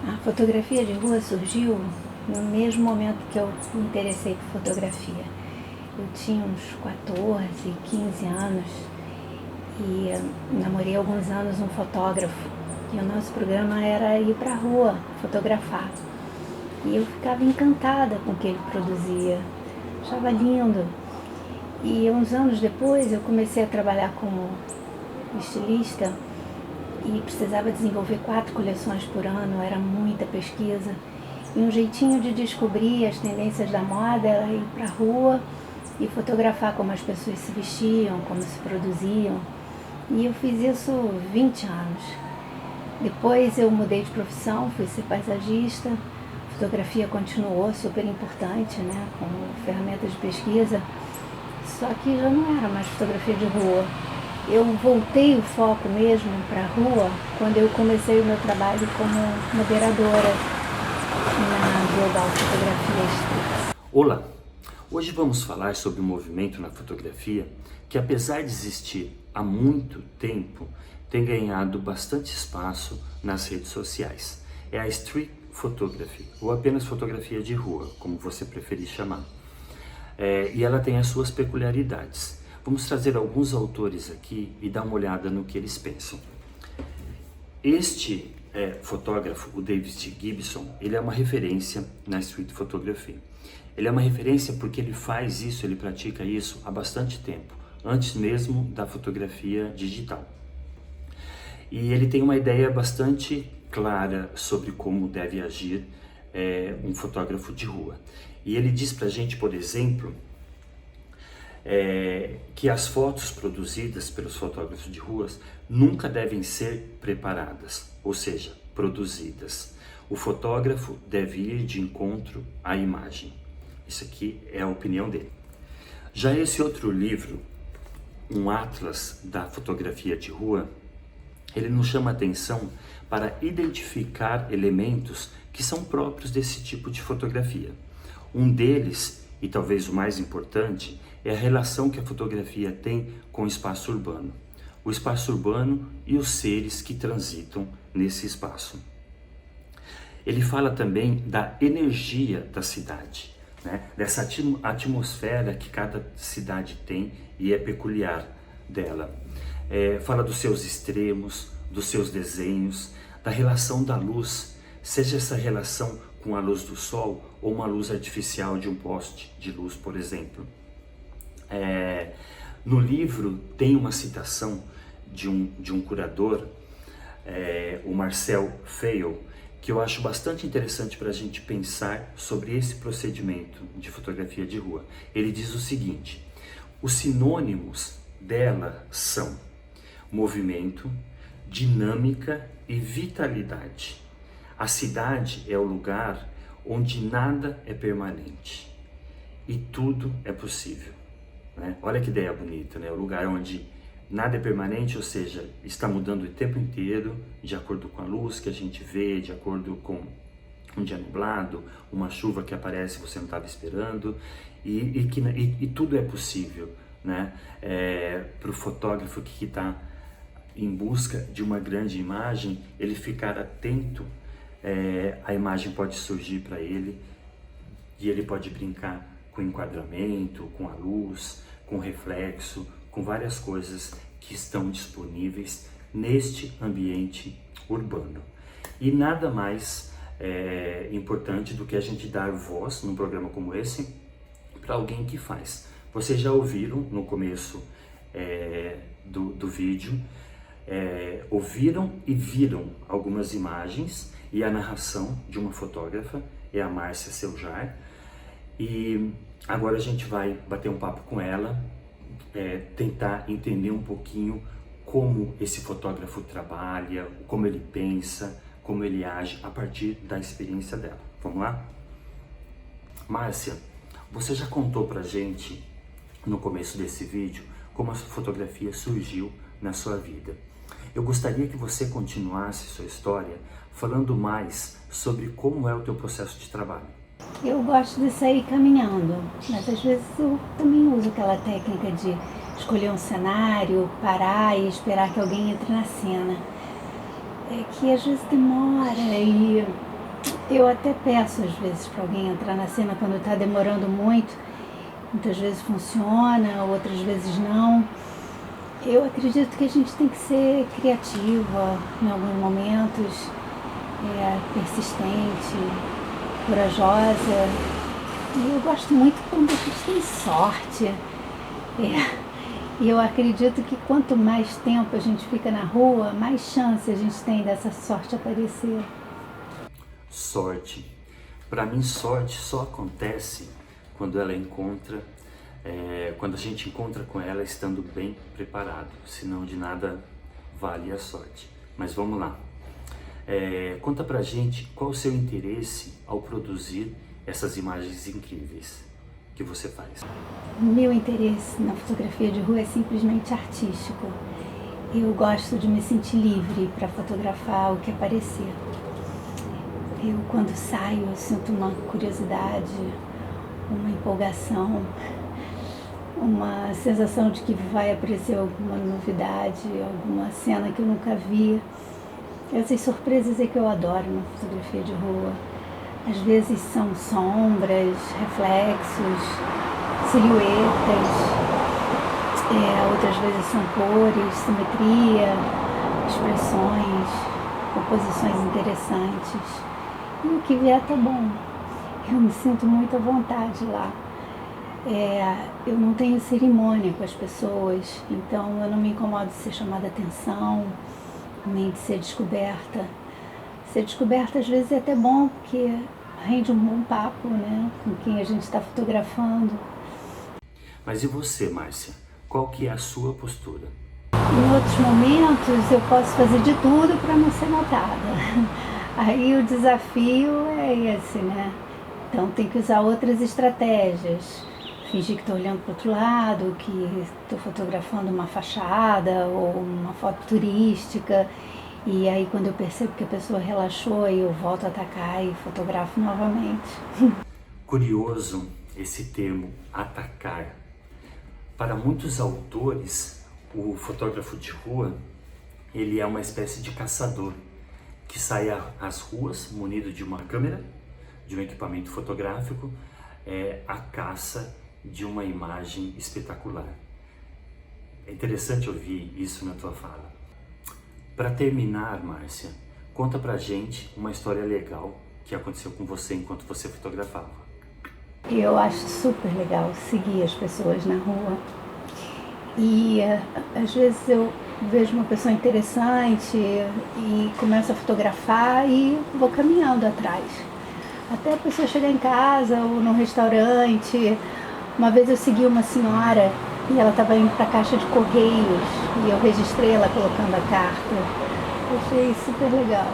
A fotografia de rua surgiu no mesmo momento que eu me interessei por fotografia. Eu tinha uns 14, 15 anos e namorei alguns anos um fotógrafo. E o nosso programa era ir para a rua fotografar. E eu ficava encantada com o que ele produzia, achava lindo. E uns anos depois eu comecei a trabalhar como estilista e precisava desenvolver 4 coleções por ano, era muita pesquisa. E um jeitinho de descobrir as tendências da moda era ir para a rua e fotografar como as pessoas se vestiam, como se produziam. E eu fiz isso 20 anos. Depois eu mudei de profissão, fui ser paisagista. A fotografia continuou super importante, né, como ferramenta de pesquisa. Só que já não era mais fotografia de rua. Eu voltei o foco mesmo para a rua quando eu comecei o meu trabalho como moderadora na Global Fotografia Street. Olá! Hoje vamos falar sobre um movimento na fotografia que, apesar de existir há muito tempo, tem ganhado bastante espaço nas redes sociais. É a Street Photography, ou apenas fotografia de rua, como você preferir chamar. E ela tem as suas peculiaridades. Vamos trazer alguns autores aqui e dar uma olhada no que eles pensam. Este fotógrafo, o David Gibson, ele é uma referência na Street Photography. Ele é uma referência porque ele faz isso, ele pratica isso há bastante tempo, antes mesmo da fotografia digital. E ele tem uma ideia bastante clara sobre como deve agir um fotógrafo de rua. E ele diz pra gente, por exemplo, que as fotos produzidas pelos fotógrafos de ruas nunca devem ser preparadas, ou seja, produzidas. O fotógrafo deve ir de encontro à imagem. Isso aqui é a opinião dele. Já esse outro livro, um atlas da fotografia de rua, ele nos chama a atenção para identificar elementos que são próprios desse tipo de fotografia. Um deles, e talvez o mais importante, é a relação que a fotografia tem com o espaço urbano. O espaço urbano e os seres que transitam nesse espaço. Ele fala também da energia da cidade, né? Dessa atmosfera que cada cidade tem e é peculiar dela. Fala dos seus extremos, dos seus desenhos, da relação da luz, seja essa relação com a luz do sol ou uma luz artificial de um poste de luz, por exemplo. No livro tem uma citação de um curador, o Marcel Fayol, que eu acho bastante interessante para a gente pensar sobre esse procedimento de fotografia de rua. Ele diz o seguinte: os sinônimos dela são movimento, dinâmica e vitalidade. A cidade é o lugar onde nada é permanente e tudo é possível, né? Olha que ideia bonita, né? O lugar onde nada é permanente, ou seja, está mudando o tempo inteiro, de acordo com a luz que a gente vê, de acordo com um dia nublado, uma chuva que aparece e você não estava esperando, e tudo é possível, né? Para o fotógrafo que está em busca de uma grande imagem, ele ficar atento, a imagem pode surgir para ele e ele pode brincar com enquadramento, com a luz, com reflexo, com várias coisas que estão disponíveis neste ambiente urbano. E nada mais importante do que a gente dar voz num programa como esse para alguém que faz. Vocês já ouviram no começo do vídeo, ouviram e viram algumas imagens e a narração de uma fotógrafa, é a Márcia Seljar, e agora a gente vai bater um papo com ela, tentar entender um pouquinho como esse fotógrafo trabalha, como ele pensa, como ele age a partir da experiência dela. Vamos lá? Márcia, você já contou pra gente no começo desse vídeo como a fotografia surgiu na sua vida. Eu gostaria que você continuasse sua história falando mais sobre como é o teu processo de trabalho. Eu gosto de sair caminhando, mas às vezes eu também uso aquela técnica de escolher um cenário, parar e esperar que alguém entre na cena. é que às vezes demora e eu até peço às vezes para alguém entrar na cena quando está demorando muito. Muitas vezes funciona, outras vezes não. Eu acredito que a gente tem que ser criativa em alguns momentos, persistente, corajosa. E eu gosto muito quando a gente tem sorte. E eu acredito que quanto mais tempo a gente fica na rua, mais chance a gente tem dessa sorte aparecer. Sorte. Para mim, sorte só acontece quando quando a gente encontra com ela estando bem preparado. Senão de nada vale a sorte. Mas vamos lá. Conta pra gente qual o seu interesse ao produzir essas imagens incríveis que você faz. Meu interesse na fotografia de rua é simplesmente artístico. Eu gosto de me sentir livre para fotografar o que aparecer. Eu, quando saio, eu sinto uma curiosidade, uma empolgação, uma sensação de que vai aparecer alguma novidade, alguma cena que eu nunca vi. Essas surpresas é que eu adoro na fotografia de rua. Às vezes são sombras, reflexos, silhuetas, outras vezes são cores, simetria, expressões, composições interessantes. E o que vier tá bom. Eu me sinto muito à vontade lá. Eu não tenho cerimônia com as pessoas, então eu não me incomodo de ser chamada atenção, nem de ser descoberta. Ser descoberta às vezes é até bom, porque rende um bom papo, né, com quem a gente está fotografando. Mas e você, Márcia? Qual que é a sua postura? Em outros momentos eu posso fazer de tudo para não ser notada. Aí o desafio é esse, né? Então tem que usar outras estratégias. Fingir que estou olhando para o outro lado, que estou fotografando uma fachada ou uma foto turística. E aí quando eu percebo que a pessoa relaxou, eu volto a atacar e fotografo novamente. Curioso esse termo, atacar. Para muitos autores, o fotógrafo de rua, ele é uma espécie de caçador que sai às ruas munido de uma câmera, de um equipamento fotográfico, à caça de uma imagem espetacular. É interessante ouvir isso na tua fala. Para terminar, Márcia, conta pra gente uma história legal que aconteceu com você enquanto você fotografava. Eu acho super legal seguir as pessoas na rua. E às vezes eu vejo uma pessoa interessante e começo a fotografar e vou caminhando atrás. Até a pessoa chegar em casa ou num restaurante. Uma vez eu segui uma senhora e ela estava indo para a caixa de correios e eu registrei ela colocando a carta. Eu achei super legal.